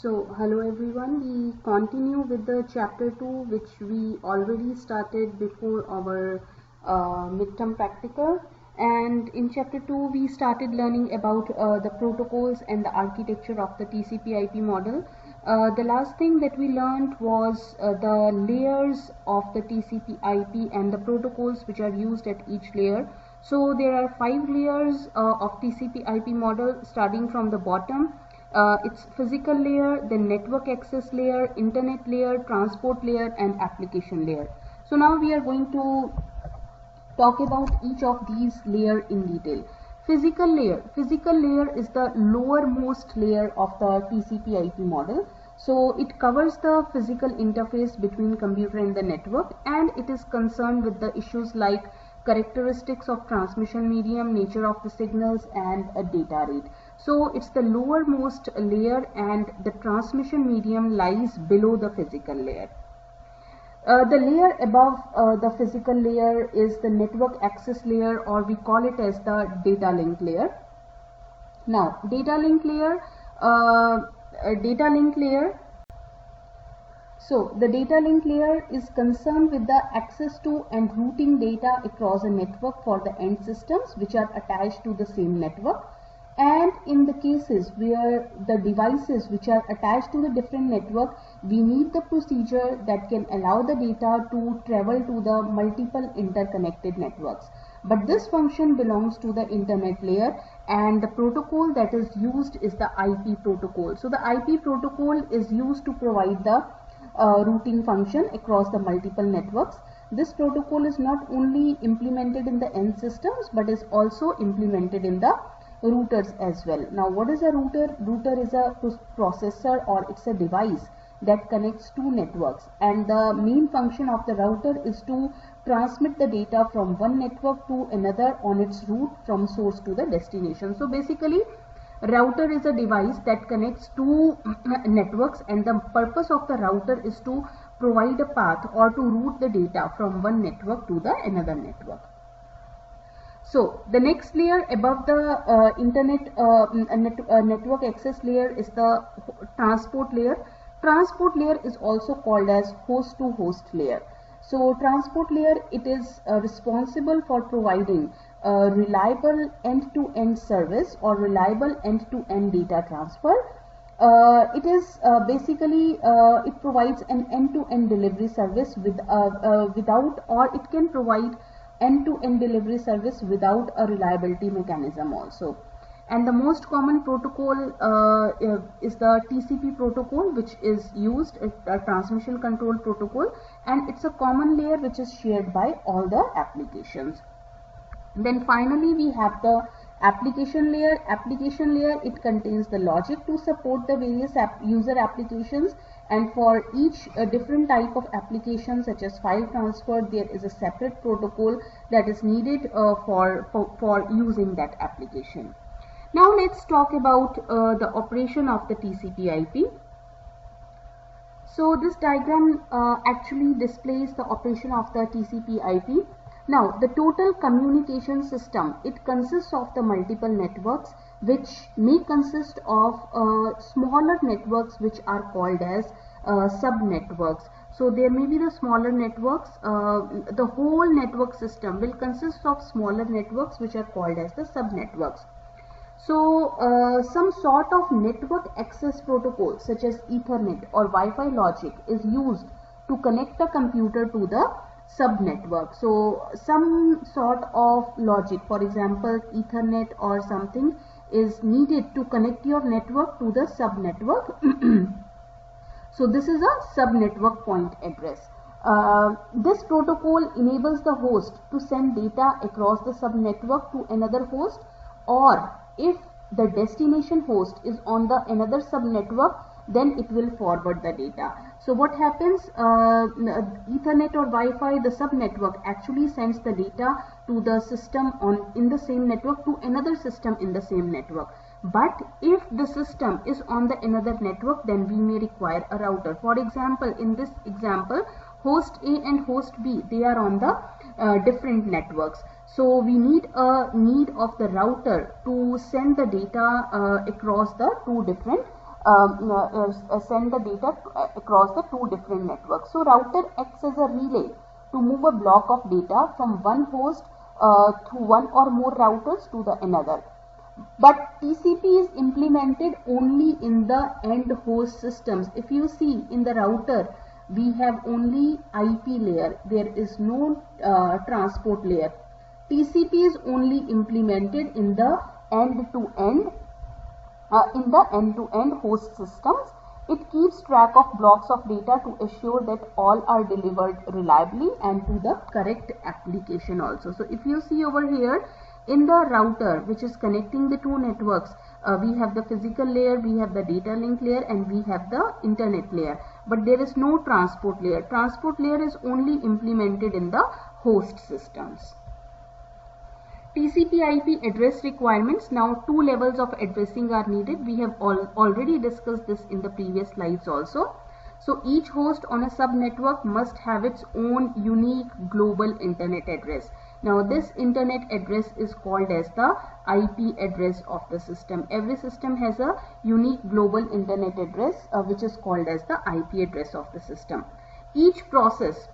Hello everyone, we continue with the chapter 2 which we already started before our midterm practical, and in chapter 2 we started learning about the protocols and the architecture of the TCP/IP model. The last thing that we learned was the layers of the TCP/IP and the protocols which are used at each layer. So there are 5 layers of TCP/IP model, starting from the bottom. It's physical layer, then network access layer, internet layer, transport layer, and application layer. So now we are going to talk about each of these layer in detail. Physical layer is the lowermost layer of the TCP/IP model. So it covers the physical interface between computer and the network, and it is concerned with the issues like characteristics of transmission medium, nature of the signals, and a data rate. So it's the lowermost layer, and the transmission medium lies below the physical layer. The layer above the physical layer is the network access layer, or we call it as the data link layer. Now, data link layer. So the data link layer is concerned with the access to and routing data across a network for the end systems which are attached to the same network. And in the cases where the devices which are attached to the different network, we need the procedure that can allow the data to travel to the multiple interconnected networks. But this function belongs to the internet layer, and the protocol that is used is the IP protocol. So the IP protocol is used to provide the routing function across the multiple networks. This protocol is not only implemented in the end systems but is also implemented in the routers as well. Now, what is a router? Router is a processor, or it's a device that connects two networks, and the main function of the router is to transmit the data from one network to another on its route from source to the destination. So basically, router is a device that connects two networks, and the purpose of the router is to provide a path or to route the data from one network to the another network. So the next layer above the network access layer is the transport layer. Transport layer is also called as host to host layer. So transport layer, it is responsible for providing reliable end-to-end service or reliable end-to-end data transfer. It is basically it provides an end-to-end delivery service without, or it can provide end-to-end delivery service without a reliability mechanism also. And the most common protocol is the TCP protocol, which is used as a transmission control protocol, and it's a common layer which is shared by all the applications. Then finally we have the application layer. Application layer, it contains the logic to support the various user applications, and for each different type of application such as file transfer, there is a separate protocol that is needed for using that application. Now let's talk about the operation of the TCP/IP. So this diagram actually displays the operation of the TCP/IP. Now the total communication system, it consists of the multiple networks which may consist of smaller networks which are called as sub-networks. So there may be the smaller networks. The whole network system will consist of smaller networks which are called as the sub-networks. So some sort of network access protocol such as Ethernet or Wi-Fi logic is used to connect the computer to the sub-network. So some sort of logic, for example Ethernet or something, is needed to connect your network to the sub-network. So this is a sub-network point address. This protocol enables the host to send data across the sub-network to another host, or if the destination host is on the another sub-network, then it will forward the data. So what happens, Ethernet or Wi-Fi, the sub-network actually sends the data to the system in the same network to another system in the same network. But if the system is on the another network, then we may require a router. For example, in this example, host A and host B, they are on the different networks. So we need of the router to send the data across the two different send the data across the two different networks. So router acts as a relay to move a block of data from one host through one or more routers to the another. But TCP is implemented only in the end host systems. If you see in the router, we have only IP layer. There is no transport layer. TCP is only implemented in the end-to-end host systems. It keeps track of blocks of data to assure that all are delivered reliably and to the correct application also. So if you see over here, in the router which is connecting the two networks, we have the physical layer, we have the data link layer, and we have the internet layer. But there is no transport layer. Transport layer is only implemented in the host systems. TCP/IP address requirements. Now two levels of addressing are needed. We have already discussed this in the previous slides also. So each host on a subnetwork must have its own unique global internet address. Now this internet address is called as the IP address of the system. Every system has a unique global internet address which is called as the IP address of the system. Each process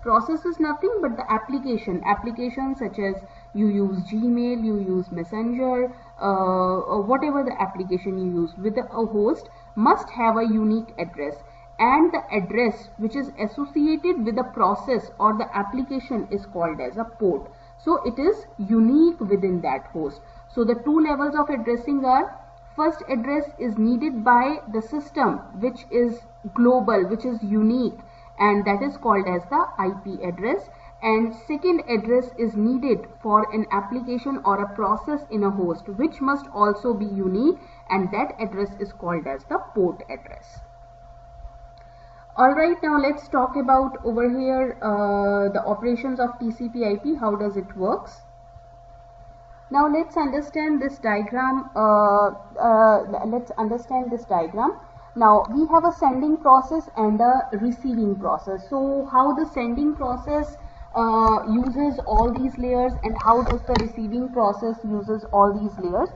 is nothing but the applications such as you use Gmail, you use Messenger, or whatever the application you use with a host must have a unique address, and the address which is associated with the process or the application is called as a port. So it is unique within that host. So the two levels of addressing are: first address is needed by the system which is global, which is unique, and that is called as the IP address. And second address is needed for an application or a process in a host which must also be unique, and that address is called as the port address. Alright, now let's talk about over here the operations of TCP/IP. How does it works? Now let's understand this diagram. Now we have a sending process and a receiving process. So how the sending process uses all these layers, and how does the receiving process uses all these layers?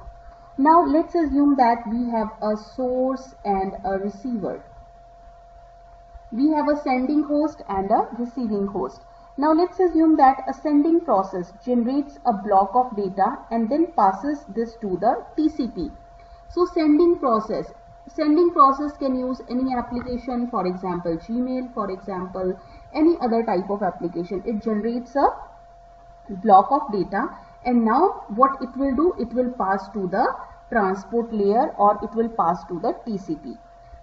Now let's assume that we have a source and a receiver. We have a sending host and a receiving host. Now let's assume that a sending process generates a block of data and then passes this to the TCP. So sending process can use any application, for example Gmail, for example any other type of application. It generates a block of data, and now what it will do, it will pass to the transport layer, or it will pass to the TCP.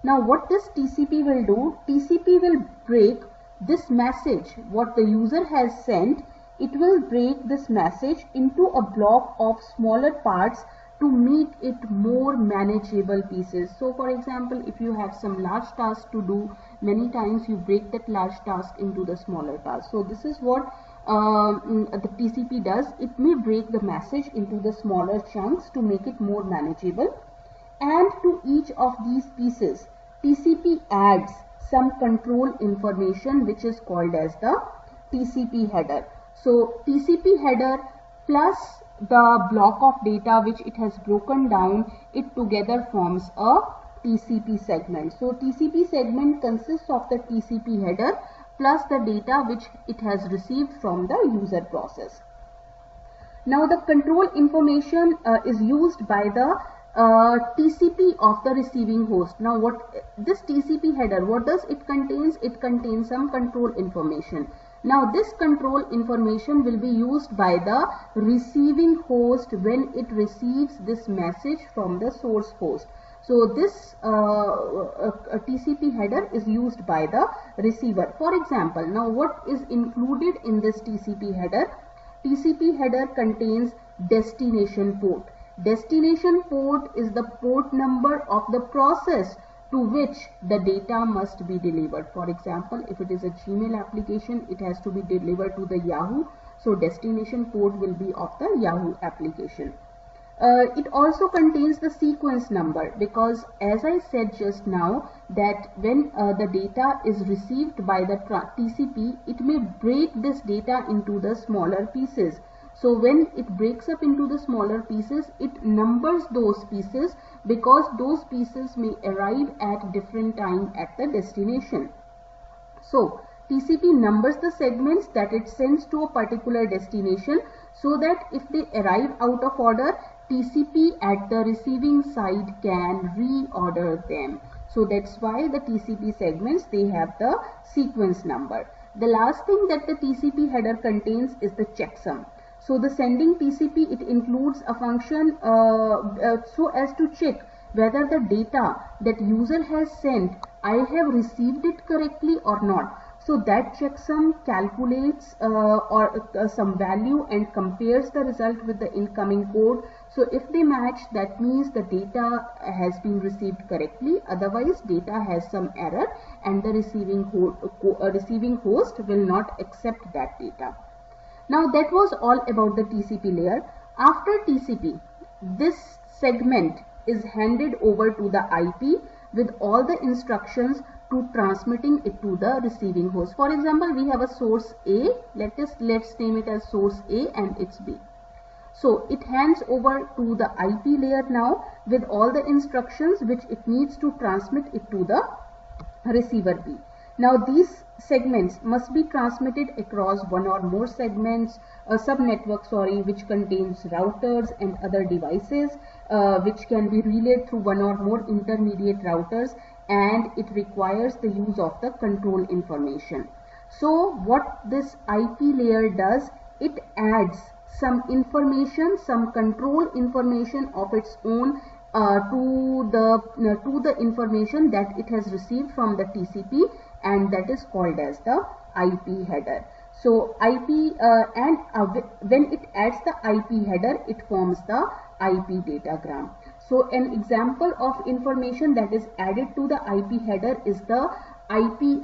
Now what this TCP will do, TCP will break this message what the user has sent. It will break this message into a block of smaller parts to make it more manageable pieces. So for example, if you have some large task to do, many times you break that large task into the smaller tasks. So this is what the TCP does. It may break the message into the smaller chunks to make it more manageable, and to each of these pieces TCP adds some control information which is called as the TCP header. So TCP header plus the block of data which it has broken down, it together forms a TCP segment. So TCP segment consists of the TCP header plus the data which it has received from the user process. Now the control information is used by the TCP of the receiving host. Now what this TCP header, what does it contains? It contains some control information. Now this control information will be used by the receiving host when it receives this message from the source host. So this TCP header is used by the receiver. For example, now what is included in this TCP header? TCP header contains destination port. Destination port is the port number of the process to which the data must be delivered. For example, if it is a Gmail application, it has to be delivered to the Yahoo. So destination port will be of the Yahoo application. It also contains the sequence number, because as I said just now that when the data is received by the TCP, it may break this data into the smaller pieces. So when it breaks up into the smaller pieces, it numbers those pieces because those pieces may arrive at different time at the destination. So TCP numbers the segments that it sends to a particular destination so that if they arrive out of order, TCP at the receiving side can reorder them. So that's why the TCP segments, they have the sequence number. The last thing that the TCP header contains is the checksum. So the sending TCP, it includes a function so as to check whether the data that user has sent, I have received it correctly or not. So that checksum calculates some value and compares the result with the incoming code. So if they match, that means the data has been received correctly. Otherwise, data has some error and the receiving host will not accept that data. Now that was all about the TCP layer. After TCP, this segment is handed over to the IP with all the instructions to transmitting it to the receiving host. For example, we have a source A. Let's name it as source A and it's B. So it hands over to the IP layer now with all the instructions which it needs to transmit it to the receiver B. Now these segments must be transmitted across one or more segments, a subnetwork, which contains routers and other devices which can be relayed through one or more intermediate routers, and it requires the use of the control information. So what this IP layer does, it adds some information, some control information of its own to the information that it has received from the TCP, and that is called as the IP header. So IP when it adds the IP header, it forms the IP datagram. So an example of information that is added to the IP header is the IP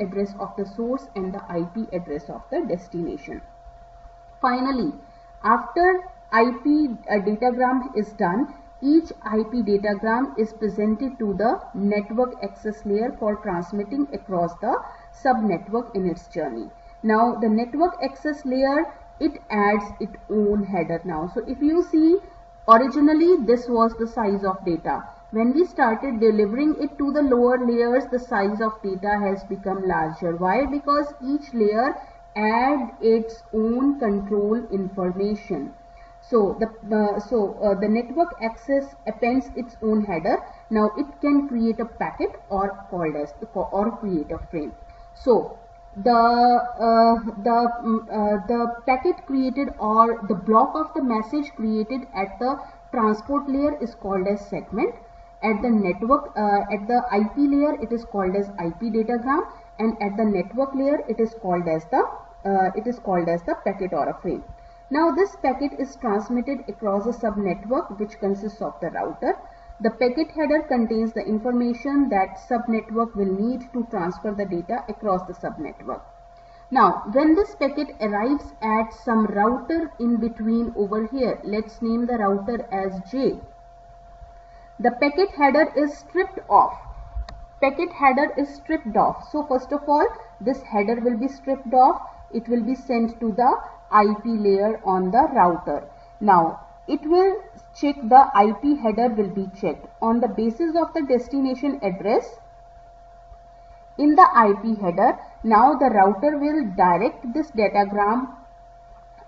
address of the source and the IP address of the destination. Finally, after IP datagram is done, each IP datagram is presented to the network access layer for transmitting across the subnetwork in its journey. Now the network access layer, it adds its own header now. So if you see, originally this was the size of data. When we started delivering it to the lower layers, the size of data has become larger. Why? Because each layer adds its own control information. So the network access appends its own header. Now it can create a packet or create a frame. So the packet created or the block of the message created at the transport layer is called as segment. At the network at the IP layer, it is called as IP datagram, and at the network layer, it is called as the packet or a frame. Now this packet is transmitted across a subnetwork which consists of the router. The packet header contains the information that subnetwork will need to transfer the data across the subnetwork. Now when this packet arrives at some router in between over here, let's name the router as J. The packet header is stripped off. So first of all, this header will be stripped off. It will be sent to the IP layer on the router. Now it will check, the IP header will be checked on the basis of the destination address in the IP header. Now the router will direct this datagram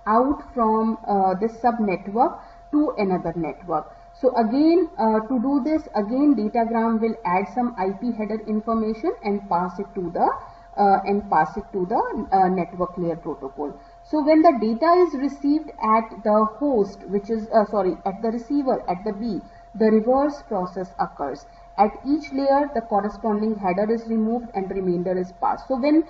out from this subnetwork to another network. So again, to do this, again datagram will add some IP header information and pass it to the network layer protocol. So when the data is received at the host, which is at the receiver at the B, the reverse process occurs. At each layer, the corresponding header is removed and remainder is passed. So when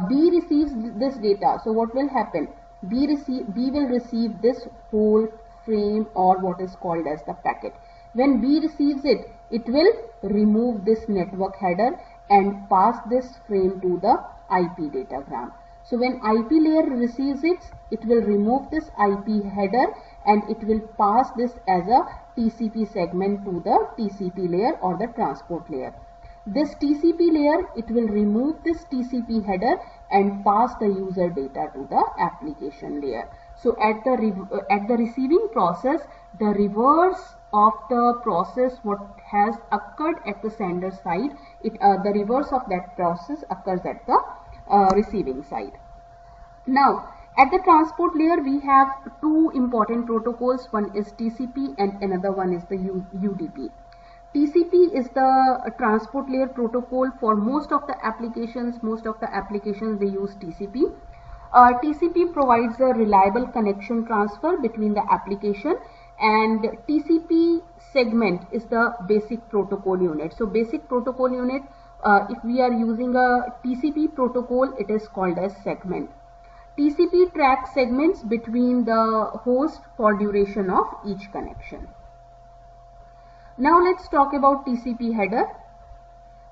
B receives this data, so what will happen? B will receive this whole frame or what is called as the packet. When B receives it, it will remove this network header and pass this frame to the IP datagram. So when IP layer receives it, it will remove this IP header and it will pass this as a TCP segment to the TCP layer or the transport layer. This TCP layer, it will remove this TCP header and pass the user data to the application layer. So at the receiving process, the reverse of the process what has occurred at the sender side, the reverse of that process occurs at the receiving side. Now at the transport layer we have two important protocols. One is TCP and another one is the UDP. TCP is the transport layer protocol for most of the applications. Most of the applications they use TCP. TCP provides a reliable connection transfer between the application, and TCP segment is the basic protocol unit. So basic protocol unit, if we are using a TCP protocol, it is called as segment. TCP tracks segments between the host for duration of each connection. Now let's talk about TCP header.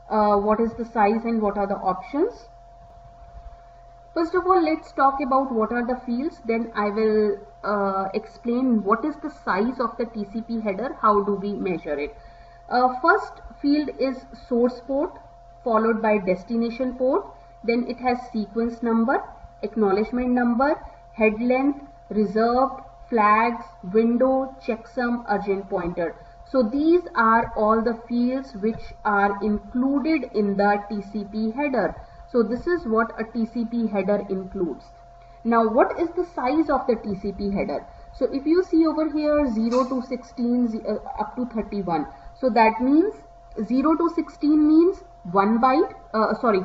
What is the size and what are the options? First of all, let's talk about what are the fields. Then I will explain what is the size of the TCP header, how do we measure it. First field is source port, followed by destination port. Then it has sequence number, acknowledgement number, head length, reserved, flags, window, checksum, urgent pointer. So these are all the fields which are included in the TCP header. So this is what a TCP header includes. Now what is the size of the TCP header? So if you see over here 0 to 16 up to 31. So that means 0 to 16 means 1 byte,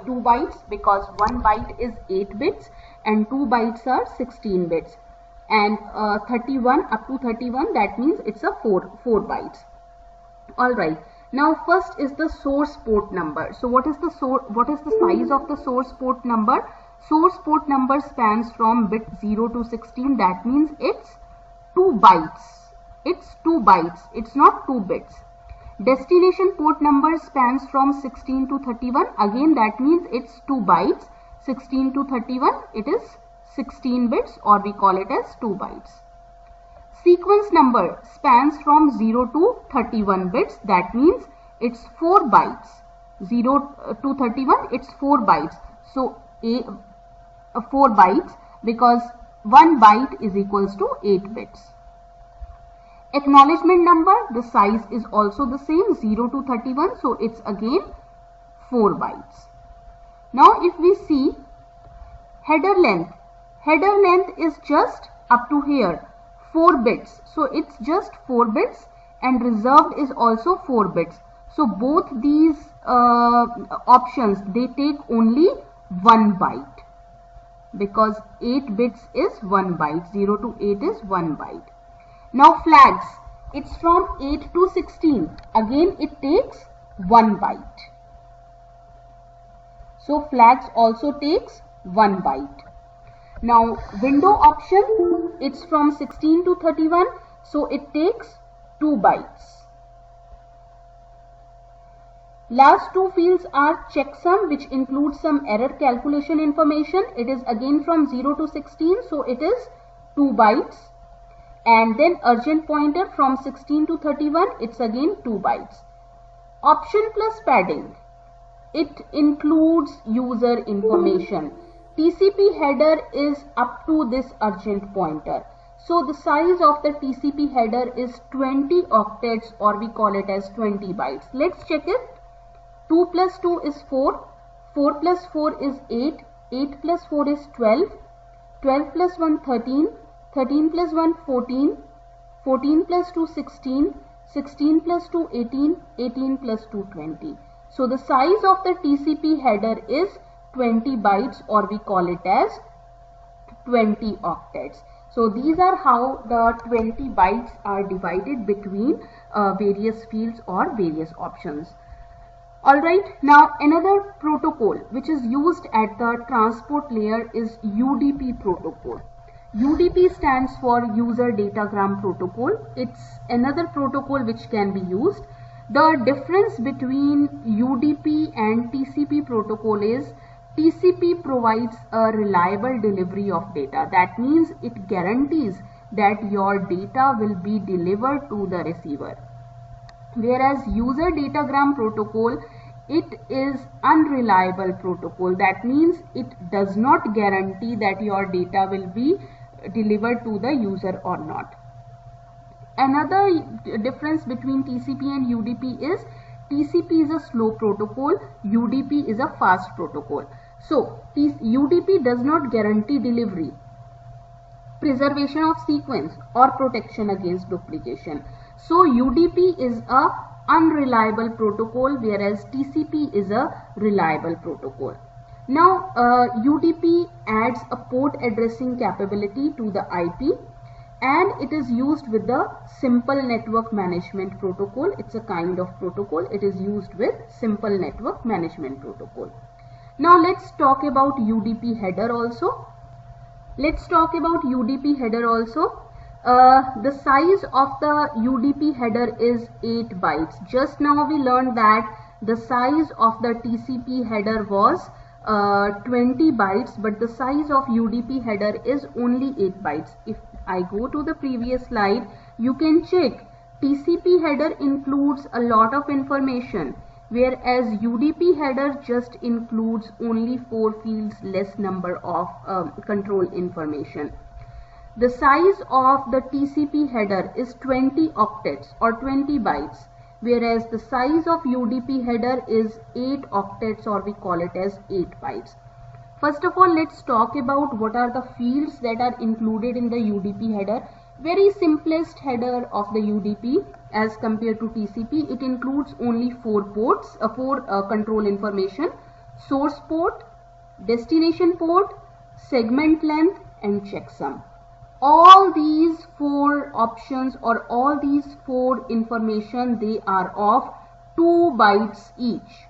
2 bytes, because 1 byte is 8 bits and 2 bytes are 16 bits. And 31 up to 31, that means it's a 4 bytes. Alright. Now first is the source port number. So what is the size of the source port number? Source port number spans from bit 0 to 16. That means it's 2 bytes. It's 2 bytes. It's not 2 bits. Destination port number spans from 16 to 31. Again, that means it's 2 bytes. 16 to 31, it is 16 bits, or we call it as 2 bytes. Sequence number spans from 0 to 31 bits. That means it's 4 bytes. 0 to 31, it's 4 bytes. So 4 bytes, because 1 byte is equals to 8 bits. Acknowledgement number, the size is also the same, 0 to 31. So it's again 4 bytes. Now if we see header length is just up to here, 4 bits. So it's just 4 bits, and reserved is also 4 bits. So both these options, they take only 1 byte, because 8 bits is 1 byte. 0 to 8 is 1 byte. Now flags, it's from 8 to 16. Again it takes 1 byte. So flags also takes 1 byte. Now window option, it's from 16 to 31. So it takes 2 bytes. Last two fields are checksum, which includes some error calculation information. It is again from 0 to 16. So it is 2 bytes. And then urgent pointer from 16 to 31, it's again 2 bytes. Option plus padding, it includes user information. TCP header is up to this urgent pointer. So the size of the TCP header is 20 octets, or we call it as 20 bytes. Let's check it. 2 plus 2 is 4. 4 plus 4 is 8. 8 plus 4 is 12. 12 plus 1 13. 13 plus 1 14. 14 plus 2 16. 16 plus 2 18. 18 plus 2 20. So the size of the TCP header is 20 bytes, or we call it as 20 octets. So these are how the 20 bytes are divided between various fields or various options. Alright, now another protocol which is used at the transport layer is UDP protocol. UDP stands for User Datagram Protocol. It's another protocol which can be used. The difference between UDP and TCP protocol is TCP provides a reliable delivery of data. That means it guarantees that your data will be delivered to the receiver. Whereas User Datagram Protocol, it is unreliable protocol. That means it does not guarantee that your data will be delivered to the user or not. Another difference between TCP and UDP is TCP is a slow protocol, UDP is a fast protocol. So UDP does not guarantee delivery, preservation of sequence or protection against duplication. So UDP is a unreliable protocol, whereas TCP is a reliable protocol. Now UDP adds a port addressing capability to the IP, and it is used with the simple network management protocol. It's a kind of protocol. It is used with simple network management protocol. Now let's talk about UDP header also. Let's talk about UDP header also. The size of the UDP header is 8 bytes. Just now we learned that the size of the TCP header was 20 bytes, but the size of UDP header is only 8 bytes. If I go to the previous slide, you can check TCP header includes a lot of information, whereas UDP header just includes only 4 fields, less number of control information. The size of the TCP header is 20 octets or 20 bytes, whereas the size of UDP header is 8 octets, or we call it as 8 bytes. First of all, let's talk about what are the fields that are included in the UDP header. Very simplest header of the UDP as compared to TCP. It includes only 4 ports, 4 control information: source port, destination port, segment length, and checksum. All these 4 options or all these 4 information, they are of 2 bytes each.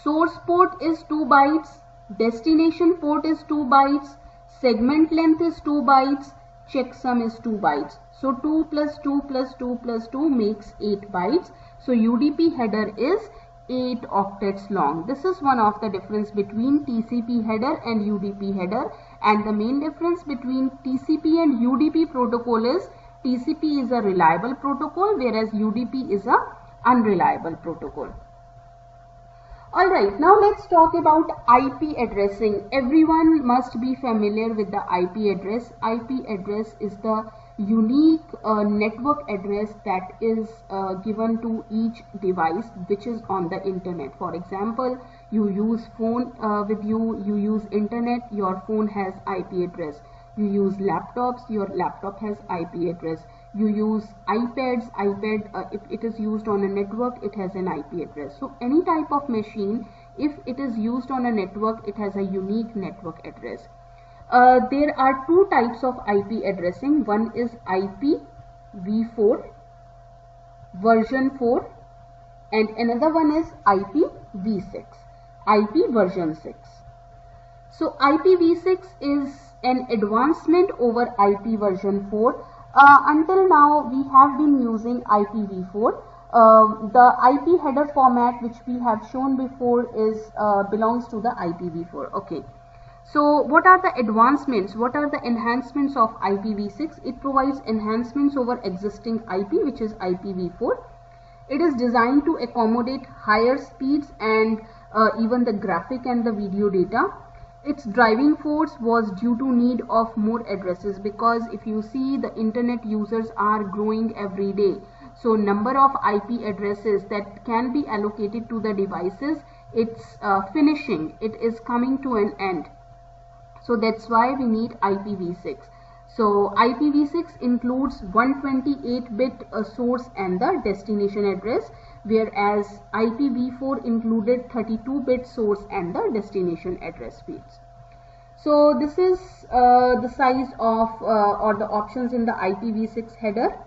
Source port is 2 bytes, destination port is 2 bytes, segment length is 2 bytes, checksum is 2 bytes. So 2 plus 2 plus 2 plus 2 makes 8 bytes. So UDP header is 8 octets long. This is one of the difference between TCP header and UDP header. And the main difference between TCP and UDP protocol is TCP is a reliable protocol, whereas UDP is a unreliable protocol. Alright, now let's talk about IP addressing. Everyone must be familiar with the IP address. IP address is the unique network address that is given to each device which is on the internet. For example, you use phone with you use internet, your phone has IP address. You use laptops, your laptop has IP address. You use iPads, if it is used on a network, it has an IP address. So any type of machine, if it is used on a network, it has a unique network address. There are 2 types of IP addressing. One is IPv4 version 4 and another one is IPv6, IP version 6. So IPv6 is an advancement over IP version 4. Until now we have been using IPv4. The IP header format which we have shown before is belongs to the IPv4. Okay. So what are the advancements? What are the enhancements of IPv6? It provides enhancements over existing IP, which is IPv4. It is designed to accommodate higher speeds and even the graphic and the video data. Its driving force was due to need of more addresses, because if you see, the internet users are growing every day. So number of IP addresses that can be allocated to the devices, it's finishing. It is coming to an end. So that's why we need IPv6. So IPv6 includes 128-bit source and the destination address, whereas IPv4 included 32-bit source and the destination address fields. So this is the size of or the options in the IPv6 header.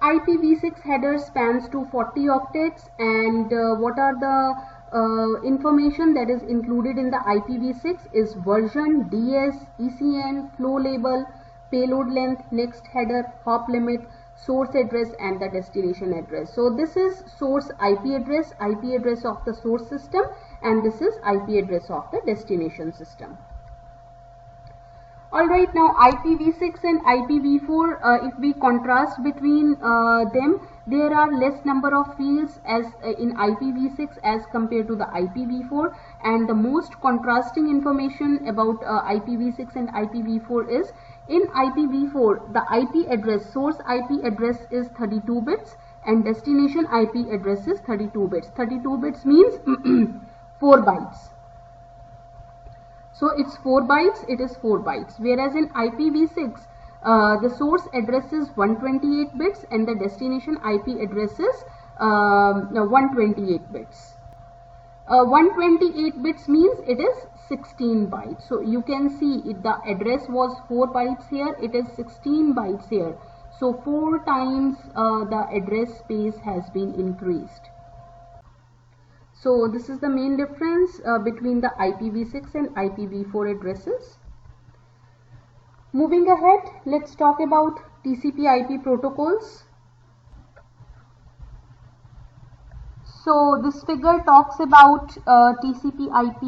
IPv6 header spans to 40 octets, and what are the information that is included in the IPv6 is version, DS, ECN, flow label, payload length, next header, hop limit, source address, and the destination address. So this is source IP address of the source system, and this is IP address of the destination system. Alright, now IPv6 and IPv4, if we contrast between them, There are less number of fields as in IPv6 as compared to the IPv4, and the most contrasting information about IPv6 and IPv4 is in IPv4 the IP address, source IP address is 32 bits and destination IP address is 32 bits. 32 bits means 4 bytes. So it's 4 bytes, it is 4 bytes. Whereas in IPv6, the source address is 128 bits and the destination IP address is 128 bits. 128 bits means it is 16 bytes. So you can see the address was 4 bytes here, it is 16 bytes here. So 4 times the address space has been increased. So this is the main difference between the IPv6 and IPv4 addresses. Moving ahead, let's talk about TCP/IP protocols. So this figure talks about TCP/IP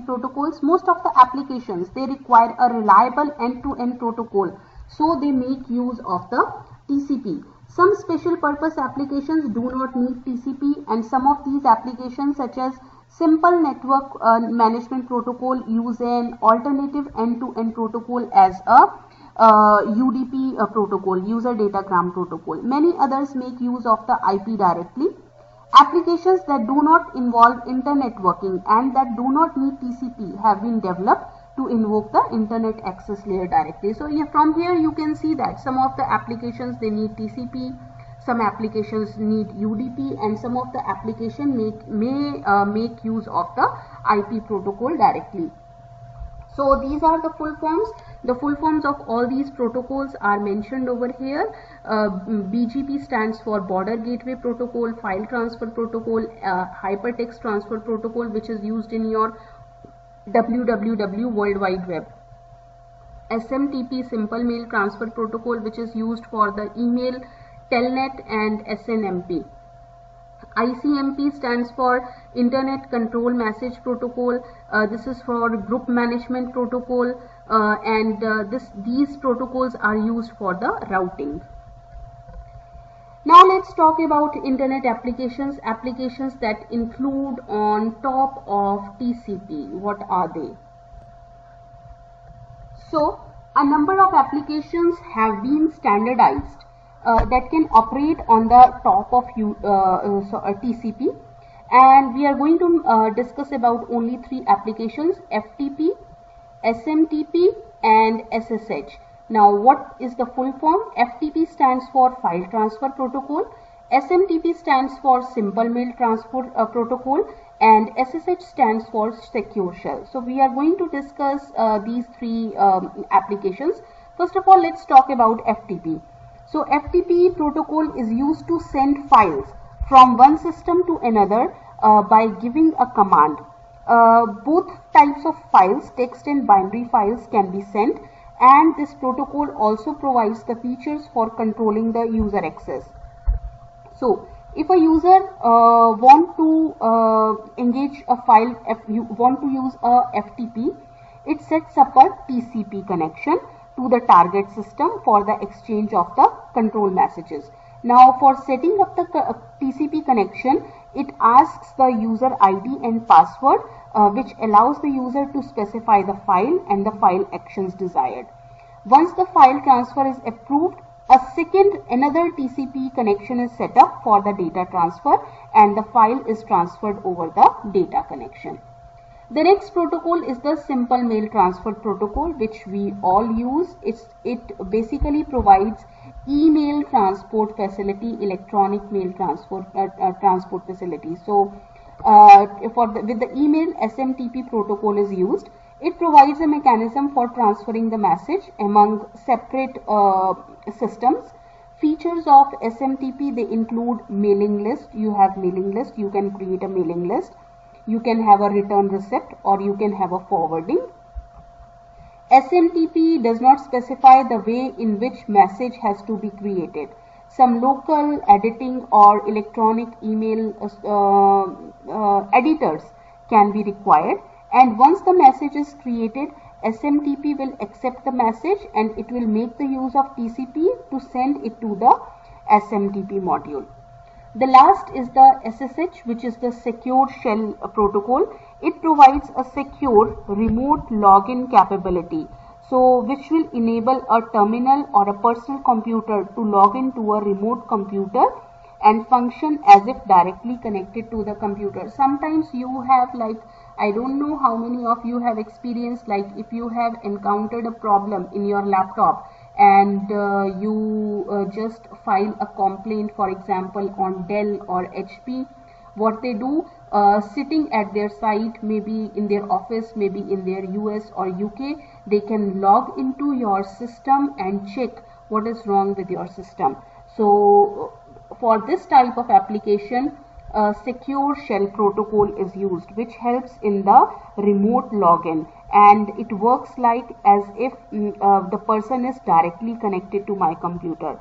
protocols. Most of the applications, they require a reliable end-to-end protocol, so they make use of the TCP. Some special purpose applications do not need TCP, and some of these applications such as simple network management protocol use an alternative end-to-end protocol as a UDP protocol, user datagram protocol. Many others make use of the IP directly. Applications that do not involve internetworking and that do not need TCP have been developed to invoke the internet access layer directly. So from here you can see that some of the applications they need TCP, some applications need UDP, and some of the application may make use of the IP protocol directly. So these are the full forms. The full forms of all these protocols are mentioned over here. BGP stands for Border Gateway Protocol, File Transfer Protocol, Hypertext Transfer Protocol, which is used in your www World Wide Web. SMTP, Simple Mail Transfer Protocol, which is used for the email, Telnet and SNMP. ICMP stands for Internet Control Message Protocol. This is for Group Management Protocol, and these protocols are used for the routing. Now let's talk about internet applications, applications that include on top of TCP. What are they? So a number of applications have been standardized that can operate on the top of TCP, and we are going to discuss about only 3 applications: FTP, SMTP and SSH. Now what is the full form? FTP stands for File Transfer Protocol, SMTP stands for Simple Mail Transfer Protocol, and SSH stands for Secure Shell. So we are going to discuss these 3 applications. First of all, let's talk about FTP. So FTP protocol is used to send files from one system to another by giving a command. Both types of files, text and binary files, can be sent, and this protocol also provides the features for controlling the user access. So if a user want to engage a file, want to use a FTP, it sets up a TCP connection to the target system for the exchange of the control messages. Now for setting up the TCP connection, it asks the user ID and password, which allows the user to specify the file and the file actions desired. Once the file transfer is approved, another TCP connection is set up for the data transfer, and the file is transferred over the data connection. The next protocol is the Simple Mail Transfer Protocol, which we all use. It basically provides email transport facility, electronic mail transport facility. So with the email, SMTP protocol is used. It provides a mechanism for transferring the message among separate systems. Features of SMTP, they include mailing list. You have mailing list, you can create a mailing list. You can have a return receipt, or you can have a forwarding. SMTP does not specify the way in which message has to be created. Some local editing or electronic email editors can be required, and once the message is created, SMTP will accept the message and it will make the use of TCP to send it to the SMTP module. The last is the SSH, which is the Secure Shell Protocol. It provides a secure remote login capability, so which will enable a terminal or a personal computer to log into a remote computer and function as if directly connected to the computer. Sometimes you have, like, I don't know how many of you have experienced, like if you have encountered a problem in your laptop and you just file a complaint, for example on Dell or HP, what they do, sitting at their site, maybe in their office, maybe in their US or UK, they can log into your system and check what is wrong with your system. So for this type of application, Secure Shell Protocol is used, which helps in the remote login, and it works like as if the person is directly connected to my computer.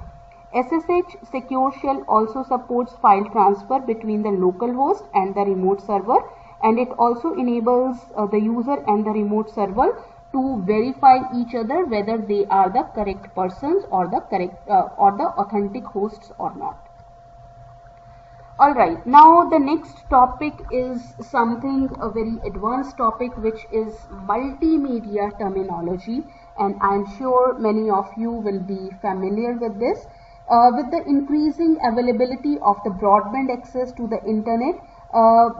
SSH Secure Shell also supports file transfer between the local host and the remote server, and it also enables the user and the remote server to verify each other whether they are the correct persons or the correct or the authentic hosts or not. Alright, now the next topic is something, a very advanced topic, which is multimedia terminology, and I'm sure many of you will be familiar with this. With the increasing availability of the broadband access to the internet,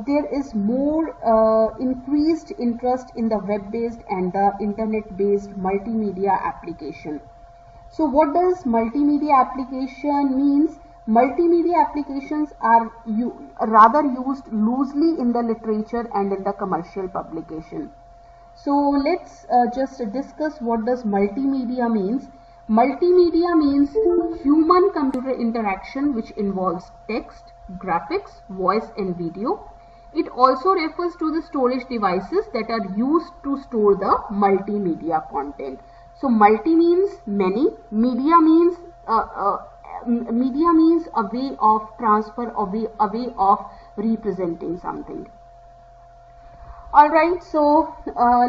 there is more increased interest in the web-based and the internet-based multimedia application. So what does multimedia application means? Multimedia applications are rather used loosely in the literature and in the commercial publication. So let's just discuss what does multimedia means. Multimedia means human-computer interaction which involves text, graphics, voice and video. It also refers to the storage devices that are used to store the multimedia content. So multi means many, media means a way of transfer, a way of representing something. Alright, so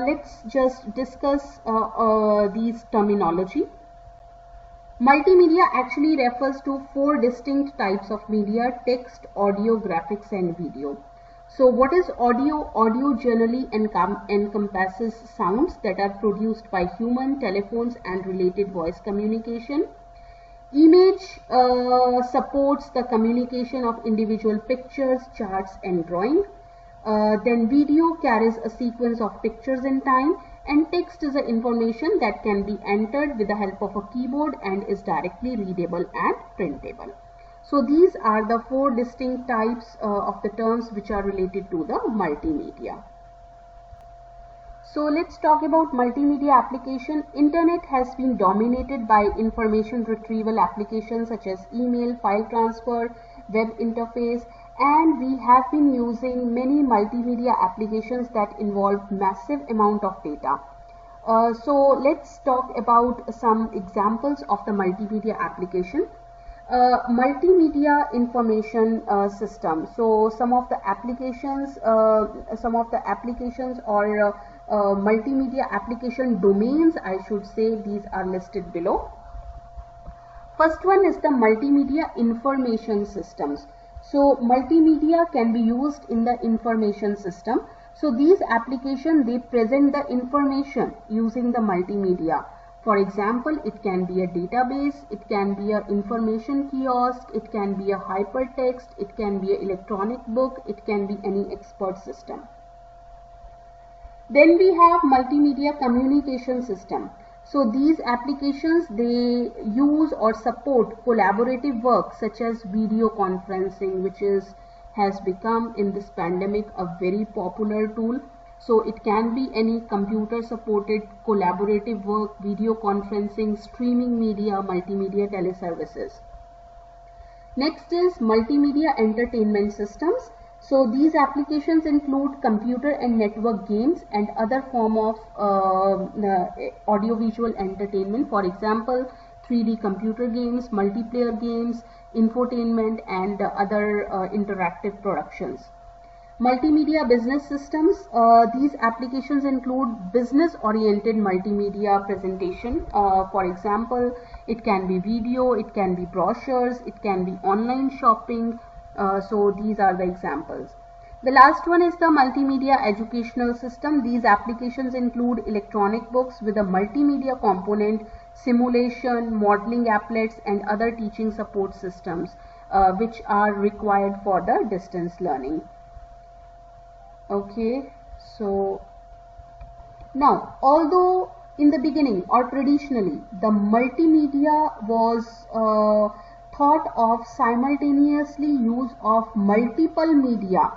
let's just discuss these terminology. Multimedia actually refers to 4 distinct types of media: text, audio, graphics and video. So what is audio? Audio generally encompasses sounds that are produced by human, telephones and related voice communication. Image supports the communication of individual pictures, charts and drawing. Then video carries a sequence of pictures in time, and text is the information that can be entered with the help of a keyboard and is directly readable and printable. So these are the 4 distinct types of the terms which are related to the multimedia. So let's talk about multimedia application. Internet has been dominated by information retrieval applications such as email, file transfer, web interface, and we have been using many multimedia applications that involve massive amount of data. So let's talk about some examples of the multimedia application. Multimedia information system. So some of the applications or multimedia application domains, I should say, these are listed below. First one is the multimedia information systems. So multimedia can be used in the information system. So these applications, they present the information using the multimedia. For example, it can be a database, it can be an information kiosk, it can be a hypertext, it can be an electronic book, it can be any expert system. Then we have multimedia communication system. So these applications, they use or support collaborative work such as video conferencing, which has become in this pandemic a very popular tool. So it can be any computer supported collaborative work, video conferencing, streaming media, multimedia teleservices. Next is multimedia entertainment systems. So these applications include computer and network games and other form of audiovisual entertainment. For example, 3D computer games, multiplayer games, infotainment and other interactive productions. Multimedia business systems. These applications include business-oriented multimedia presentation. For example, it can be video, it can be brochures, it can be online shopping. So these are the examples. The last one is the multimedia educational system. These applications include electronic books with a multimedia component, simulation, modeling applets, and other teaching support systems which are required for the distance learning. Okay, so now, although in the beginning or traditionally the multimedia was thought of simultaneously use of multiple media,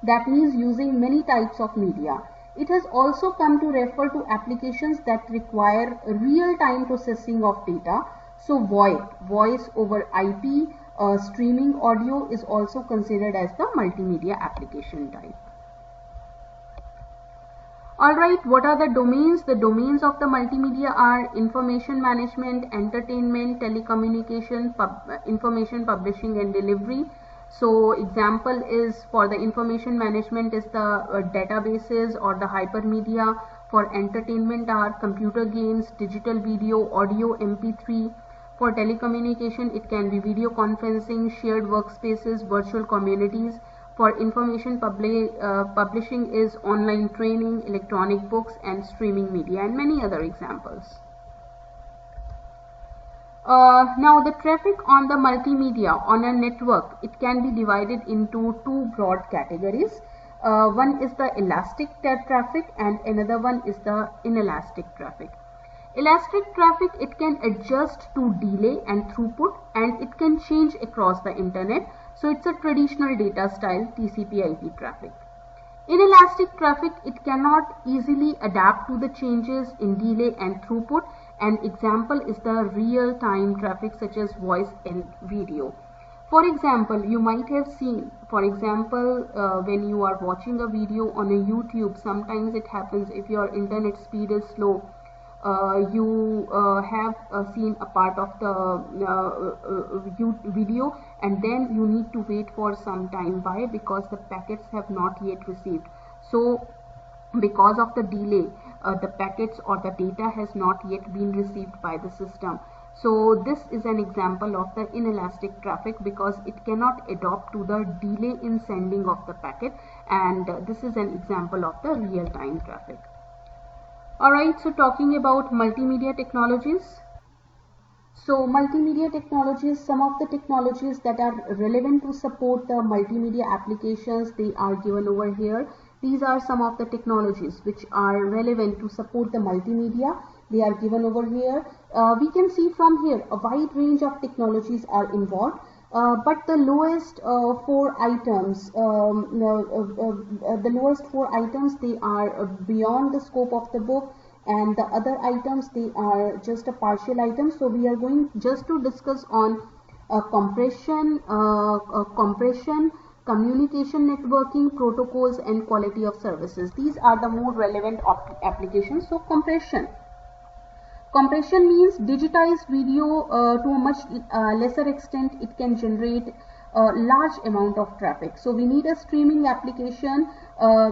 that means using many types of media, it has also come to refer to applications that require real-time processing of data. So VoIP, voice over IP, streaming audio is also considered as the multimedia application type. Alright, what are the domains? The domains of the multimedia are information management, entertainment, telecommunication, information publishing and delivery. So example is for the information management is the databases or the hypermedia. For entertainment are computer games, digital video, audio, MP3. For telecommunication it can be video conferencing, shared workspaces, virtual communities. For information publishing is online training, electronic books and streaming media, and many other examples. Now the traffic on the multimedia on a network, it can be divided into two broad categories. One is the elastic traffic and another one is the inelastic traffic. Elastic traffic, it can adjust to delay and throughput, and it can change across the internet. So it's a traditional data style TCP/IP traffic. Inelastic traffic, it cannot easily adapt to the changes in delay and throughput. An example is the real-time traffic such as voice and video. For example, you might have seen, for example, when you are watching a video on a YouTube, sometimes it happens if your internet speed is slow, you have seen a part of the video and then you need to wait for some time. Why? Because the packets have not yet received. So because of the delay, the packets or the data has not yet been received by the system. So this is an example of the inelastic traffic because it cannot adapt to the delay in sending of the packet, and this is an example of the real-time traffic. Alright, so talking about multimedia technologies. So multimedia technologies, some of the technologies that are relevant to support the multimedia applications, they are given over here. These are some of the technologies which are relevant to support the multimedia. They are given over here. We can see from here a wide range of technologies are involved. But the lowest four items, they are beyond the scope of the book, and the other items, they are just a partial item. So we are going just to discuss on compression, communication networking, protocols and quality of services. These are the more relevant applications. So compression means digitized video to a much lesser extent. It can generate a large amount of traffic. So we need a streaming application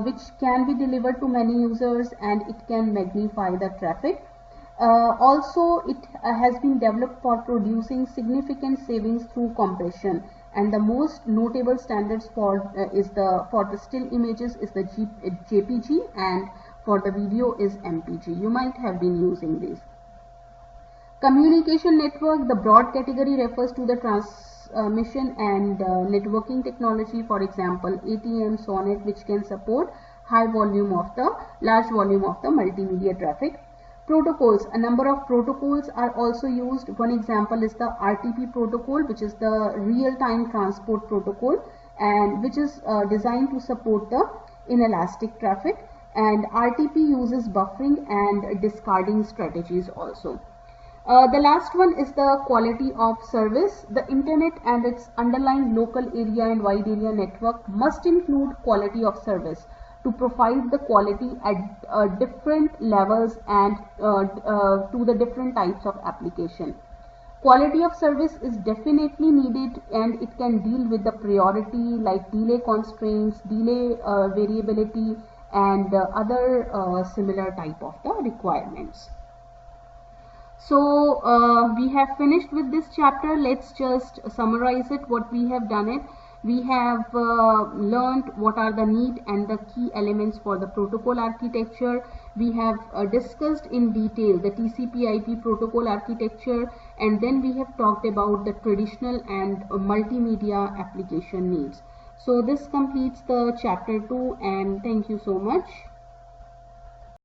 which can be delivered to many users and it can magnify the traffic. Also it has been developed for producing significant savings through compression, and the most notable standards for the still images is the JPG, and for the video is MPG. You might have been using these. Communication network, the broad category refers to the transmission and networking technology, for example ATM, SONET, which can support large volume of the multimedia traffic. Protocols, a number of protocols are also used. One example is the RTP protocol, which is the real-time transport protocol, and which is designed to support the inelastic traffic, and RTP uses buffering and discarding strategies also. The last one is the quality of service. The internet and its underlying local area and wide area network must include quality of service to provide the quality at different levels and to the different types of application. Quality of service is definitely needed, and it can deal with the priority like delay constraints, delay variability, and other similar type of the requirements. So we have finished with this chapter. Let's just summarize it, what we have done it. We have learned what are the need and the key elements for the protocol architecture. We have discussed in detail the TCP/IP protocol architecture, and then we have talked about the traditional and multimedia application needs. So this completes the chapter 2, and thank you so much.